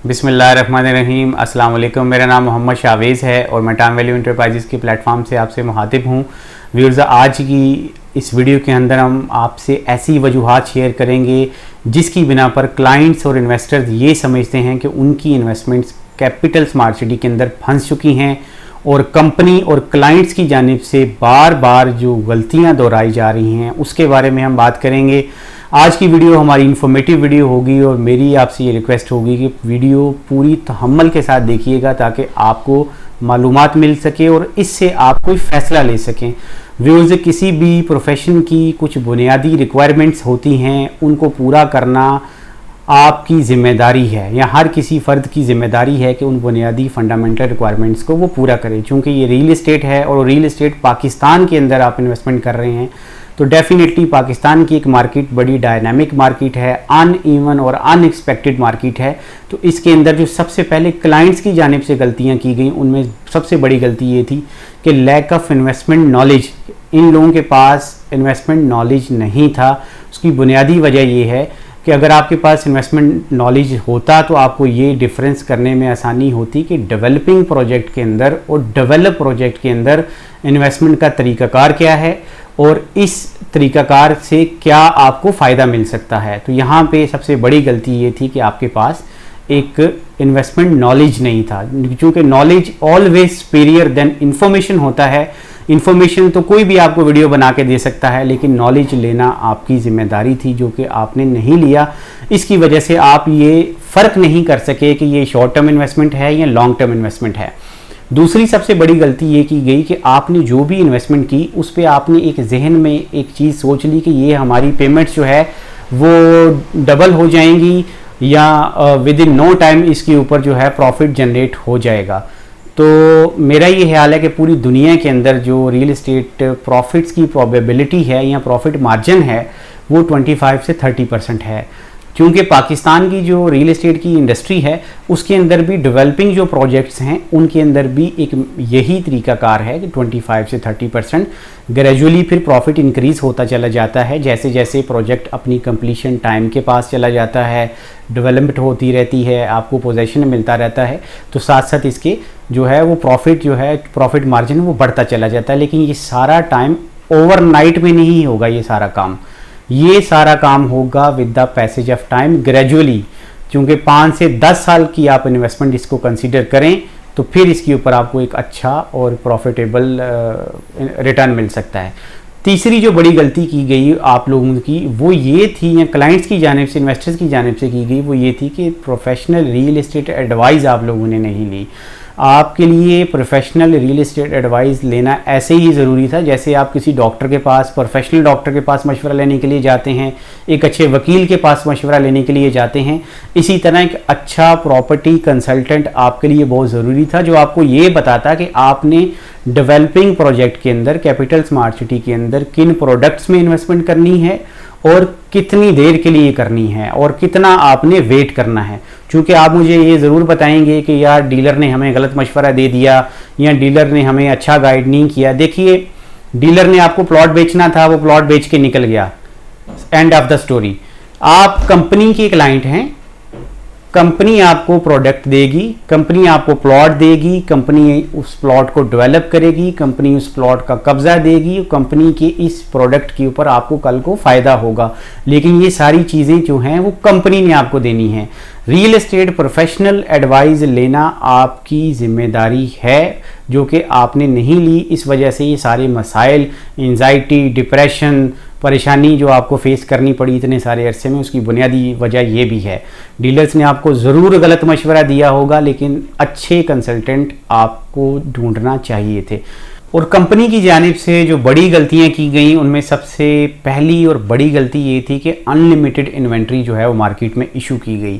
बिस्मिल्लाहिर्रहमानिर्रहीम। अस्सलाम वालेकुम। मेरा नाम मोहम्मद शावेज़ है और मैं टाइम वैल्यू इंटरप्राइजेज़ के प्लेटफॉर्म से आपसे मुखातिब हूँ। व्यूअर्स, आज की इस वीडियो के अंदर हम आपसे ऐसी वजूहात शेयर करेंगे जिसकी बिना पर क्लाइंट्स और इन्वेस्टर्स ये समझते हैं कि उनकी इन्वेस्टमेंट्स कैपिटल स्मार्ट सिटी के अंदर फंस चुकी हैं और कंपनी और क्लाइंट्स की जानिब से बार बार जो गलतियां दोहराई जा रही हैं उसके बारे में हम बात करेंगे। आज की वीडियो हमारी इन्फॉर्मेटिव वीडियो होगी और मेरी आपसे ये रिक्वेस्ट होगी कि वीडियो पूरी तहम्मुल के साथ देखिएगा ताकि आपको मालूमात मिल सके और इससे आप कोई फ़ैसला ले सकें। व्यूअर्स, किसी भी प्रोफेशन की कुछ बुनियादी रिक्वायरमेंट्स होती हैं, उनको पूरा करना आपकी ज़िम्मेदारी है या हर किसी फ़र्द की ज़िम्मेदारी है कि उन बुनियादी फंडामेंटल रिक्वायरमेंट्स को वो पूरा करें। चूँकि ये रियल एस्टेट है और रियल एस्टेट पाकिस्तान के अंदर आप इन्वेस्टमेंट कर रहे हैं तो डेफिनेटली पाकिस्तान की एक मार्केट बड़ी डायनामिक मार्केट है, अनइवन और अनएक्सपेक्टेड मार्केट है। तो इसके अंदर जो सबसे पहले क्लाइंट्स की जानिब से गलतियां की गई उनमें सबसे बड़ी गलती ये थी कि लैक ऑफ इन्वेस्टमेंट नॉलेज। इन लोगों के पास इन्वेस्टमेंट नॉलेज नहीं था। उसकी बुनियादी वजह ये है कि अगर आपके पास इन्वेस्टमेंट नॉलेज होता तो आपको ये डिफरेंस करने में आसानी होती कि डेवलपिंग प्रोजेक्ट के अंदर और डेवलप प्रोजेक्ट के अंदर इन्वेस्टमेंट का तरीक़ाकार क्या है और इस तरीक़ाकार से क्या आपको फ़ायदा मिल सकता है। तो यहाँ पे सबसे बड़ी गलती ये थी कि आपके पास एक इन्वेस्टमेंट नॉलेज नहीं था। क्योंकि knowledge always superior then information होता है। इन्फॉर्मेशन तो कोई भी आपको वीडियो बना के दे सकता है, लेकिन नॉलेज लेना आपकी ज़िम्मेदारी थी जो कि आपने नहीं लिया। इसकी वजह से आप ये फ़र्क नहीं कर सके कि ये शॉर्ट टर्म इन्वेस्टमेंट है या लॉन्ग टर्म इन्वेस्टमेंट है। दूसरी सबसे बड़ी गलती ये की गई कि आपने जो भी इन्वेस्टमेंट की उस पर आपने एक जहन में एक चीज़ सोच ली कि ये हमारी पेमेंट्स जो है वो डबल हो जाएंगी या विद इन नो टाइम इसके ऊपर जो है प्रॉफिट जनरेट हो जाएगा। तो मेरा ये ख्याल है कि पूरी दुनिया के अंदर जो रियल एस्टेट प्रॉफिट्स की प्रोबेबिलिटी है या प्रॉफिट मार्जिन है वो 25 से 30% है। क्योंकि पाकिस्तान की जो रियल एस्टेट की इंडस्ट्री है उसके अंदर भी डेवलपिंग जो प्रोजेक्ट्स हैं उनके अंदर भी एक यही तरीक़ाकार है कि 25 से 30% ग्रेजुअली फिर प्रॉफिट इंक्रीज़ होता चला जाता है जैसे जैसे प्रोजेक्ट अपनी कंप्लीशन टाइम के पास चला जाता है, डेवलपमेंट होती रहती है, आपको पोजेशन मिलता रहता है, तो साथ साथ इसके जो है वो प्रॉफिट जो है प्रॉफिट मार्जिन वो बढ़ता चला जाता है। लेकिन ये सारा टाइम ओवरनाइट में नहीं होगा। ये सारा काम होगा with the passage of time gradually. क्योंकि 5 से 10 साल की आप इन्वेस्टमेंट इसको कंसीडर करें तो फिर इसके ऊपर आपको एक अच्छा और प्रॉफिटेबल रिटर्न मिल सकता है। तीसरी जो बड़ी गलती की गई आप लोगों की वो ये थी या क्लाइंट्स की जानिब से, इन्वेस्टर्स की जानिब से की गई वो ये थी कि प्रोफेशनल रियल एस्टेट एडवाइस आप लोगों ने नहीं ली। आपके लिए प्रोफेशनल रियल एस्टेट एडवाइस लेना ऐसे ही ज़रूरी था जैसे आप किसी डॉक्टर के पास, प्रोफेशनल डॉक्टर के पास मशवरा लेने के लिए जाते हैं, एक अच्छे वकील के पास मशवरा लेने के लिए जाते हैं। इसी तरह एक अच्छा प्रॉपर्टी कंसल्टेंट आपके लिए बहुत ज़रूरी था जो आपको ये बताता कि आपने डेवलपिंग प्रोजेक्ट के अंदर कैपिटल स्मार्ट सिटी के अंदर किन प्रोडक्ट्स में इन्वेस्टमेंट करनी है और कितनी देर के लिए करनी है और कितना आपने वेट करना है। क्योंकि आप मुझे ये ज़रूर बताएंगे कि यार डीलर ने हमें गलत मशवरा दे दिया या डीलर ने हमें अच्छा गाइड नहीं किया। देखिए, डीलर ने आपको प्लॉट बेचना था, वो प्लॉट बेच के निकल गया, एंड ऑफ द स्टोरी। आप कंपनी के क्लाइंट हैं, कंपनी आपको प्रोडक्ट देगी, कंपनी आपको प्लॉट देगी, कंपनी उस प्लॉट को डेवलप करेगी, कंपनी उस प्लॉट का कब्जा देगी, कंपनी के इस प्रोडक्ट के ऊपर आपको कल को फ़ायदा होगा। लेकिन ये सारी चीज़ें जो हैं वो कंपनी ने आपको देनी है। रियल एस्टेट प्रोफेशनल एडवाइस लेना आपकी ज़िम्मेदारी है जो कि आपने नहीं ली। इस वजह से ये सारे मसाइल, एंजाइटी, डिप्रेशन, परेशानी जो आपको फेस करनी पड़ी इतने सारे अरसे में, उसकी बुनियादी वजह ये भी है। डीलर्स ने आपको ज़रूर गलत मशवरा दिया होगा लेकिन अच्छे कंसल्टेंट आपको ढूंढना चाहिए थे। और कंपनी की जानिब से जो बड़ी गलतियां की गई उनमें सबसे पहली और बड़ी गलती ये थी कि अनलिमिटेड इन्वेंट्री जो है वो मार्केट में इशू की गई।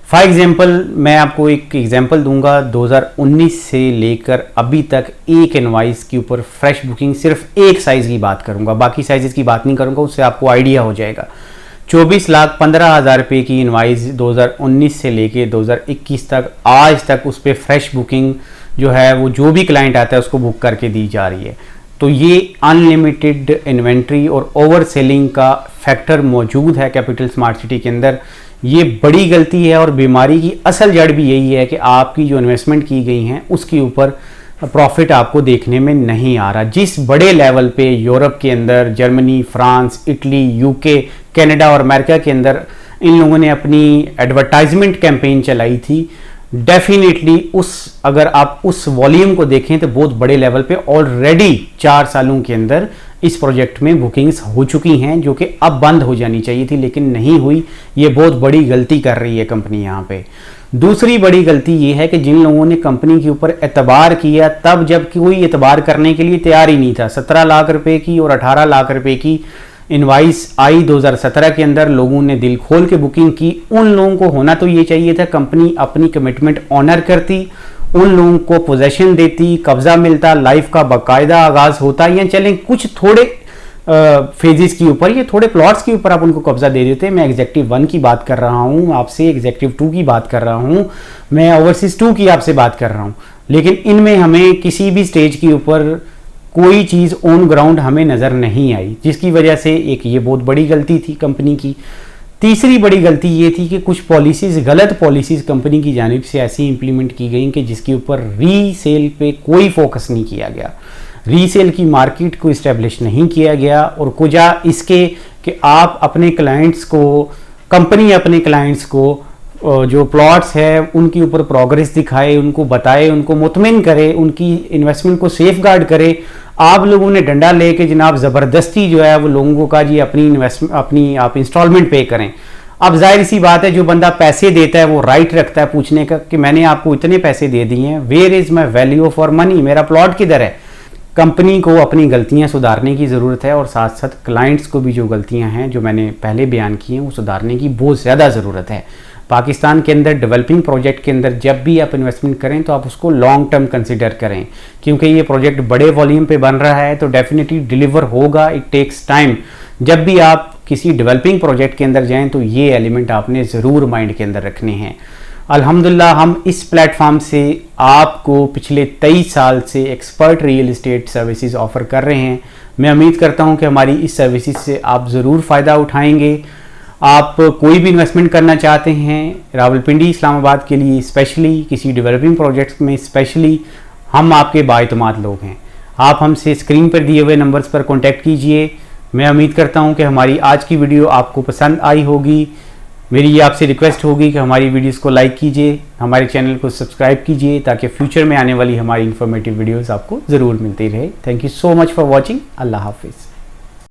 फॉर एग्जांपल मैं आपको एक एग्जांपल दूंगा। 2019 से लेकर अभी तक एक इनवाइस के ऊपर फ्रेश बुकिंग, सिर्फ एक साइज़ की बात करूंगा, बाकी साइज़ की बात नहीं करूंगा, उससे आपको आइडिया हो जाएगा। 24,15,000 रुपये की इनवाइस 2019 से लेके 2021 तक आज तक उस पर फ्रेश बुकिंग जो है वो जो भी क्लाइंट आता है उसको बुक करके दी जा रही है। तो ये अनलिमिटेड इन्वेंट्री और ओवर सेलिंग का फैक्टर मौजूद है कैपिटल स्मार्ट सिटी के अंदर। ये बड़ी गलती है और बीमारी की असल जड़ भी यही है कि आपकी जो इन्वेस्टमेंट की गई हैं उसके ऊपर प्रॉफिट आपको देखने में नहीं आ रहा। जिस बड़े लेवल पे यूरोप के अंदर, Germany, France, Italy, UK, Canada और अमेरिका के अंदर इन लोगों ने अपनी एडवर्टाइजमेंट कैंपेन चलाई थी, डेफिनेटली अगर आप उस वॉल्यूम को देखें तो बहुत बड़े लेवल पे ऑलरेडी 4 सालों के अंदर इस प्रोजेक्ट में बुकिंग्स हो चुकी हैं, जो कि अब बंद हो जानी चाहिए थी लेकिन नहीं हुई। ये बहुत बड़ी गलती कर रही है कंपनी यहाँ पे। दूसरी बड़ी गलती ये है कि जिन लोगों ने कंपनी के ऊपर एतबार किया तब जब कोई एतबार करने के लिए तैयार ही नहीं था, 17 लाख रुपए की और 18 लाख रुपए की इनवाइस आई 2017 के अंदर, लोगों ने दिल खोल के बुकिंग की। उन लोगों को होना तो ये चाहिए था, कंपनी अपनी कमिटमेंट ऑनर करती, उन लोगों को पोजेशन देती, कब्जा मिलता, लाइफ का बाकायदा आगाज होता, या चलें कुछ थोड़े फेजेस के ऊपर, ये थोड़े प्लॉट्स के ऊपर आप उनको कब्जा दे देते। मैं एग्जेक्टिव 1 की बात कर रहा हूँ आपसे, एग्जेक्टिव 2 की बात कर रहा हूँ, मैं ओवरसीज 2 की आपसे बात कर रहा हूँ। लेकिन इनमें हमें किसी भी स्टेज के ऊपर कोई चीज़ ऑन ग्राउंड हमें नज़र नहीं आई, जिसकी वजह से एक ये बहुत बड़ी गलती थी कंपनी की। तीसरी बड़ी गलती ये थी कि कुछ पॉलिसीज़, गलत पॉलिसीज़ कंपनी की जानिब से ऐसी इंप्लीमेंट की गई कि जिसके ऊपर रीसेल पे कोई फोकस नहीं किया गया, रीसेल की मार्केट को इस्टेब्लिश नहीं किया गया। और कुजा इसके कि आप अपने क्लाइंट्स को, कंपनी अपने क्लाइंट्स को जो प्लॉट्स है उनके ऊपर प्रोग्रेस दिखाए, उनको बताए, उनको मुतमिन करे, उनकी इन्वेस्टमेंट को सेफ गार्ड करे। आप लोगों ने डंडा लेके जनाब ज़बरदस्ती जो है वो लोगों को कहा जी अपनी इन्वेस्टमेंट, अपनी आप इंस्टॉलमेंट पे करें। अब जाहिर सी बात है, जो बंदा पैसे देता है वो राइट रखता है पूछने का कि मैंने आपको इतने पैसे दे दिए हैं, where is my value for money, मेरा प्लॉट किधर है। कंपनी को अपनी गलतियां सुधारने की ज़रूरत है और साथ साथ क्लाइंट्स को भी जो गलतियां हैं जो मैंने पहले बयान की हैं वो सुधारने की बहुत ज़्यादा ज़रूरत है। पाकिस्तान के अंदर डेवलपिंग प्रोजेक्ट के अंदर जब भी आप इन्वेस्टमेंट करें तो आप उसको लॉन्ग टर्म कंसिडर करें, क्योंकि ये प्रोजेक्ट बड़े वॉल्यूम पे बन रहा है तो डेफिनेटली डिलीवर होगा, इट टेक्स टाइम। जब भी आप किसी डेवलपिंग प्रोजेक्ट के अंदर जाएं तो ये एलिमेंट आपने ज़रूर माइंड के अंदर रखने हैं। अल्हम्दुलिल्लाह हम इस प्लेटफॉर्म से आपको पिछले 23 साल से expert real estate services offer कर रहे हैं। मैं उम्मीद करता हूं कि हमारी इस सर्विसेज से आप ज़रूर फ़ायदा उठाएंगे। आप कोई भी इन्वेस्टमेंट करना चाहते हैं रावलपिंडी, इस्लामाबाद के लिए स्पेशली, किसी डेवलपिंग प्रोजेक्ट्स में स्पेशली, हम आपके बाएतमाद लोग हैं। आप हमसे स्क्रीन पर दिए हुए नंबर्स पर कॉन्टैक्ट कीजिए। मैं उम्मीद करता हूं कि हमारी आज की वीडियो आपको पसंद आई होगी। मेरी ये आपसे रिक्वेस्ट होगी कि हमारी वीडियोस को लाइक कीजिए, हमारे चैनल को सब्सक्राइब कीजिए ताकि फ्यूचर में आने वाली हमारी इन्फॉर्मेटिव वीडियोस आपको ज़रूर मिलती रहे। Thank you so much for watching. अल्लाह हाफिज़।